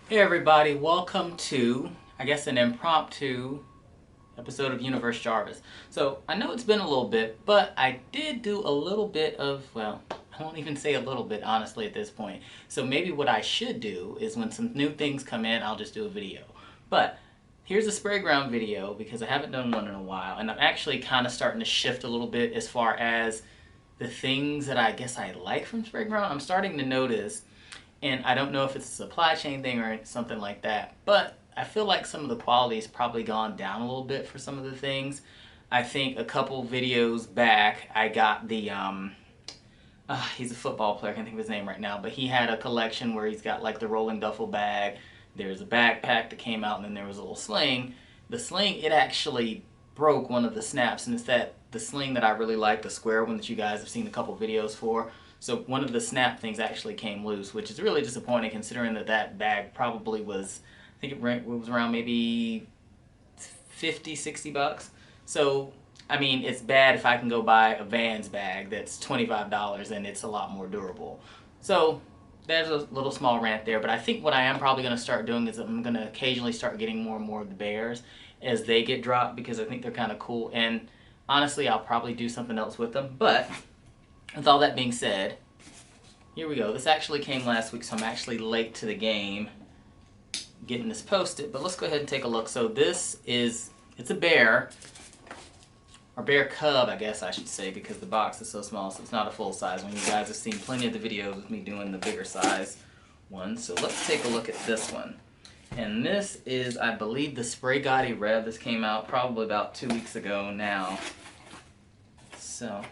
Hey everybody, welcome to, I guess, an impromptu episode of Universe Jarvis. So, I know it's been a little bit, but I did do a little bit of, well, I won't even say a little bit, honestly, at this point. So maybe what I should do is when some new things come in, I'll just do a video. But, here's a Sprayground video, because I haven't done one in a while, and I'm actually kind of starting to shift a little bit as far as the things that I guess I like from Sprayground. I'm starting to notice, and I don't know if it's a supply chain thing or something like that, but I feel like some of the quality's probably gone down a little bit for some of the things. I think a couple videos back, I got the, he's a football player, I can't think of his name right now, but he had a collection where he's got like the rolling duffel bag, there's a backpack that came out, and then there was a little sling. The sling, it actually broke one of the snaps, and it's the sling that I really like, the square one that you guys have seen a couple videos for. So one of the snap things actually came loose, which is really disappointing considering that bag probably was, I think it was around maybe 50, 60 bucks. So, I mean, it's bad if I can go buy a Vans bag that's $25 and it's a lot more durable. So, there's a little small rant there, but I think what I am probably going to start doing is I'm going to occasionally start getting more and more of the bears as they get dropped because I think they're kind of cool. And honestly, I'll probably do something else with them. But with all that being said, here we go. This actually came last week, so I'm actually late to the game getting this posted. But let's go ahead and take a look. So this is, it's a bear, or bear cub, I guess I should say, because the box is so small, so it's not a full size one. You guys have seen plenty of the videos with me doing the bigger size one. So let's take a look at this one. And this is, I believe, the Spraygatti Revv. This came out probably about 2 weeks ago now. So,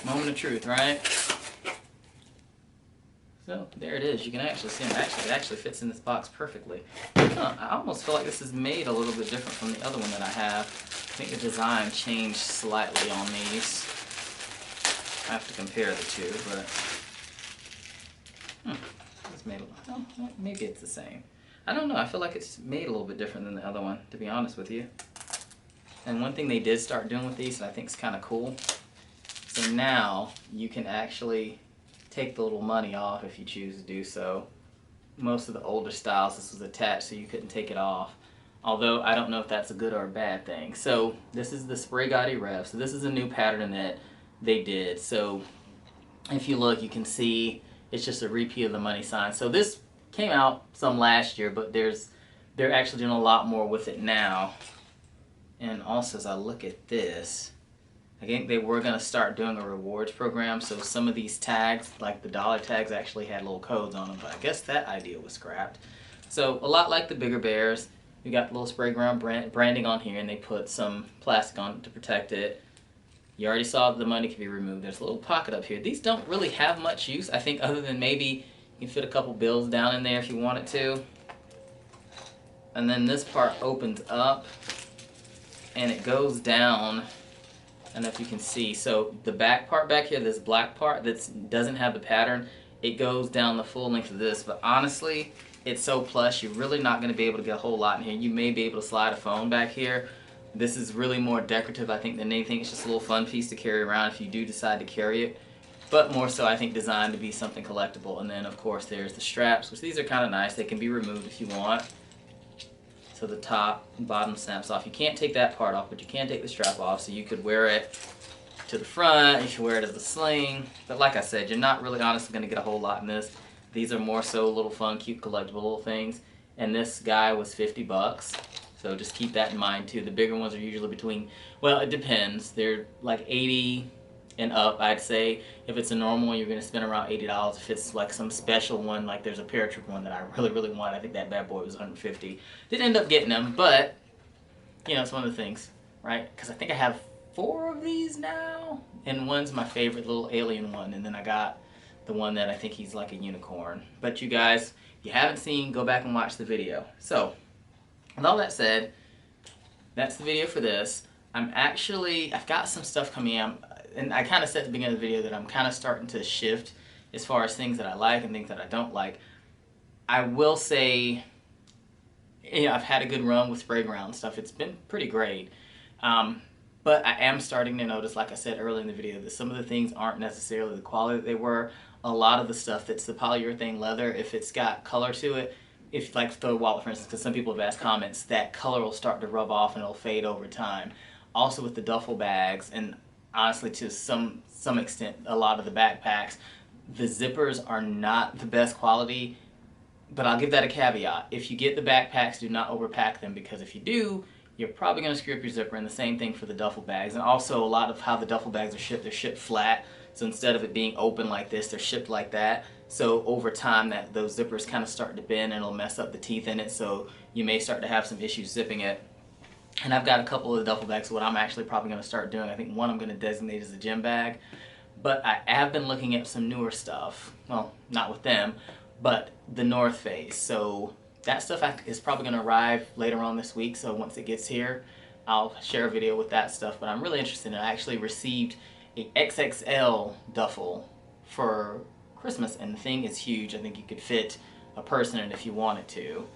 moment of truth, right? So there it is. You can actually see it. It actually fits in this box perfectly. I almost feel like this is made a little bit different from the other one that I have. I think the design changed slightly on these. I have to compare the two, but it's made. Oh, maybe it's the same. I don't know. I feel like it's made a little bit different than the other one, to be honest with you. And one thing they did start doing with these, and I think is kind of cool. So now you can actually take the little money off if you choose to do so. Most of the older styles this was attached so you couldn't take it off. Although I don't know if that's a good or a bad thing. So this is the Spraygatti Revv. So this is a new pattern that they did. So if you look, you can see it's just a repeat of the money sign. So this came out some last year, but they're actually doing a lot more with it now. And also as I look at this, I think they were going to start doing a rewards program, so some of these tags, like the dollar tags, actually had little codes on them, but I guess that idea was scrapped. So a lot like the bigger bears, we got little Sprayground branding on here, and they put some plastic on it to protect it. You already saw the money can be removed. There's a little pocket up here. These don't really have much use, I think, other than maybe you can fit a couple bills down in there if you wanted to. And then this part opens up, and it goes down. I don't know if you can see. So the back part back here, this black part that doesn't have the pattern, it goes down the full length of this. But honestly, it's so plush, you're really not going to be able to get a whole lot in here. You may be able to slide a phone back here. This is really more decorative, I think, than anything. It's just a little fun piece to carry around if you do decide to carry it. But more so, I think, designed to be something collectible. And then, of course, there's the straps, which these are kind of nice. They can be removed if you want. So the top and bottom snaps off. You can't take that part off, but you can take the strap off. So you could wear it to the front, you should wear it as a sling. But like I said, you're not really honestly going to get a whole lot in this. These are more so little fun, cute, collectible little things. And this guy was 50 bucks. So just keep that in mind too. The bigger ones are usually between, well, it depends. They're like 80 and up, I'd say. If it's a normal one, you're going to spend around $80. If it's like some special one, like there's a paratrooper one that I really, really want. I think that bad boy was 150. Didn't end up getting them, but, you know, it's one of the things, right? Because I think I have 4 of these now, and one's my favorite little alien one, and then I got the one that I think he's like a unicorn. But you guys, if you haven't seen, go back and watch the video. So, with all that said, that's the video for this. I've got some stuff coming in. And I kind of said at the beginning of the video that I'm kind of starting to shift as far as things that I like and things that I don't like. I will say, you know, I've had a good run with Sprayground stuff. It's been pretty great. But I am starting to notice, like I said earlier in the video, that some of the things aren't necessarily the quality that they were. A lot of the stuff that's the polyurethane leather, if it's got color to it, if like the wallet for instance, because some people have asked comments, that color will start to rub off and it'll fade over time. Also with the duffel bags, and honestly to some extent a lot of the backpacks, the zippers are not the best quality, but I'll give that a caveat. If you get the backpacks, do not overpack them, because if you do, you're probably going to screw up your zipper. And the same thing for the duffel bags. And also a lot of how the duffel bags are shipped, they're shipped flat. So instead of it being open like this, they're shipped like that. So over time, those zippers kind of start to bend and it'll mess up the teeth in it. So you may start to have some issues zipping it. And I've got a couple of the duffel bags. So what I'm actually probably going to start doing, I think one I'm going to designate as a gym bag. But I have been looking at some newer stuff. Well, not with them, but the North Face. So that stuff is probably going to arrive later on this week. So once it gets here, I'll share a video with that stuff. But I'm really interested in it. I actually received a XXL duffel for Christmas, and the thing is huge. I think you could fit a person in if you wanted to.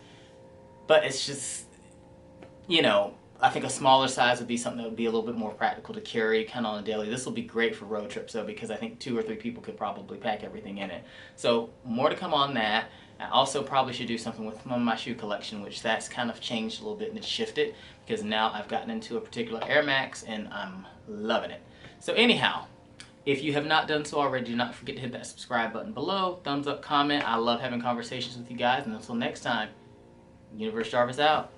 But it's just, you know, I think a smaller size would be something that would be a little bit more practical to carry kind of on a daily. This will be great for road trips though, because I think 2 or 3 people could probably pack everything in it. So more to come on that. I also probably should do something with my shoe collection, which that's kind of changed a little bit and it's shifted, because now I've gotten into a particular Air Max and I'm loving it. So anyhow, if you have not done so already, do not forget to hit that subscribe button below, thumbs up, comment. I love having conversations with you guys, and until next time, Universe Jarvis out.